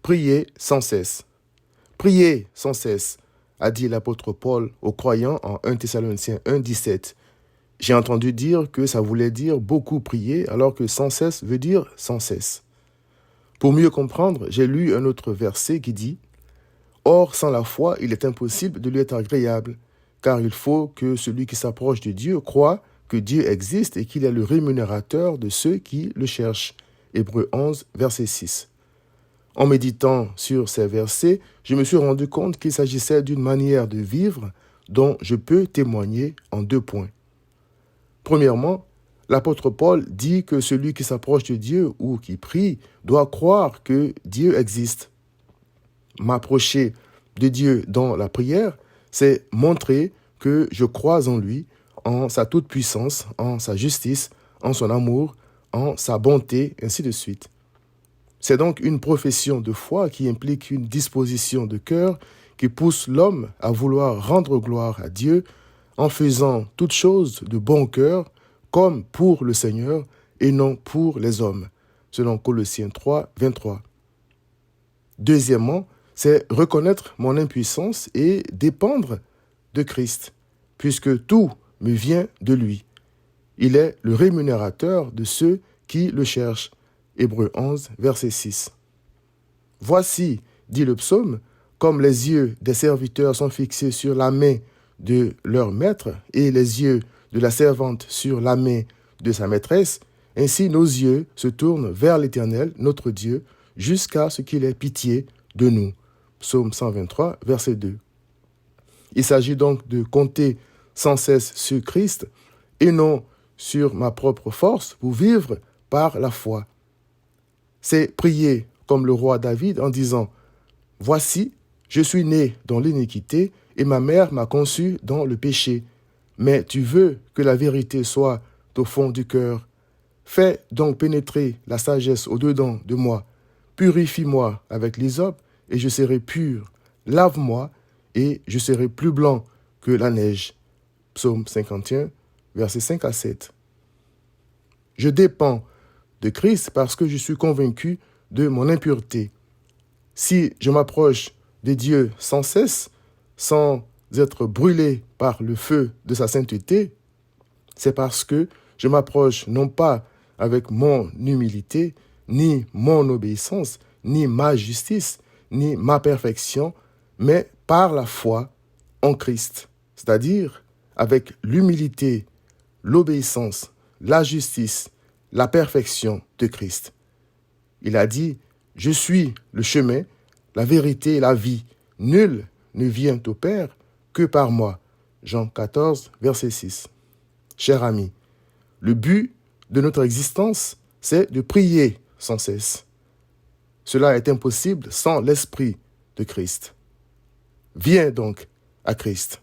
Priez sans cesse. Priez sans cesse, a dit l'apôtre Paul aux croyants en 1 Thessaloniciens 1,17. J'ai entendu dire que ça voulait dire beaucoup prier, alors que sans cesse veut dire sans cesse. Pour mieux comprendre, j'ai lu un autre verset qui dit « Or, sans la foi, il est impossible de lui être agréable, car il faut que celui qui s'approche de Dieu croie que Dieu existe et qu'il est le rémunérateur de ceux qui le cherchent. » Hébreux 11, verset 6. En méditant sur ces versets, je me suis rendu compte qu'il s'agissait d'une manière de vivre dont je peux témoigner en 2 points. Premièrement, l'apôtre Paul dit que celui qui s'approche de Dieu ou qui prie doit croire que Dieu existe. M'approcher de Dieu dans la prière, c'est montrer que je crois en lui, en sa toute-puissance, en sa justice, en son amour, en sa bonté, ainsi de suite. C'est donc une profession de foi qui implique une disposition de cœur qui pousse l'homme à vouloir rendre gloire à Dieu en faisant toutes choses de bon cœur, comme pour le Seigneur et non pour les hommes, selon Colossiens 3, 23. Deuxièmement, c'est reconnaître mon impuissance et dépendre de Christ, puisque tout me vient de lui. Il est le rémunérateur de ceux qui le cherchent. Hébreux 11, verset 6. Voici, dit le psaume, comme les yeux des serviteurs sont fixés sur la main de leur maître et les yeux de la servante sur la main de sa maîtresse, ainsi nos yeux se tournent vers l'Éternel, notre Dieu, jusqu'à ce qu'il ait pitié de nous. Psaume 123, verset 2. Il s'agit donc de compter sans cesse sur Christ et non sur ma propre force pour vivre par la foi. C'est prier comme le roi David en disant « Voici, je suis né dans l'iniquité et ma mère m'a conçu dans le péché. Mais tu veux que la vérité soit au fond du cœur. Fais donc pénétrer la sagesse au-dedans de moi. Purifie-moi avec l'hysope et je serai pur. Lave-moi et je serai plus blanc que la neige. » Psaume 51, versets 5 à 7. Je dépends de Christ parce que je suis convaincu de mon impureté. Si je m'approche de Dieu sans cesse, sans être brûlé par le feu de sa sainteté, c'est parce que je m'approche non pas avec mon humilité, ni mon obéissance, ni ma justice, ni ma perfection, mais par la foi en Christ, c'est-à-dire avec l'humilité, l'obéissance, la justice, la perfection de Christ. Il a dit « Je suis le chemin, la vérité et la vie. Nul ne vient au Père que par moi. » Jean 14, verset 6. Cher ami, le but de notre existence, c'est de prier sans cesse. Cela est impossible sans l'Esprit de Christ. Viens donc à Christ.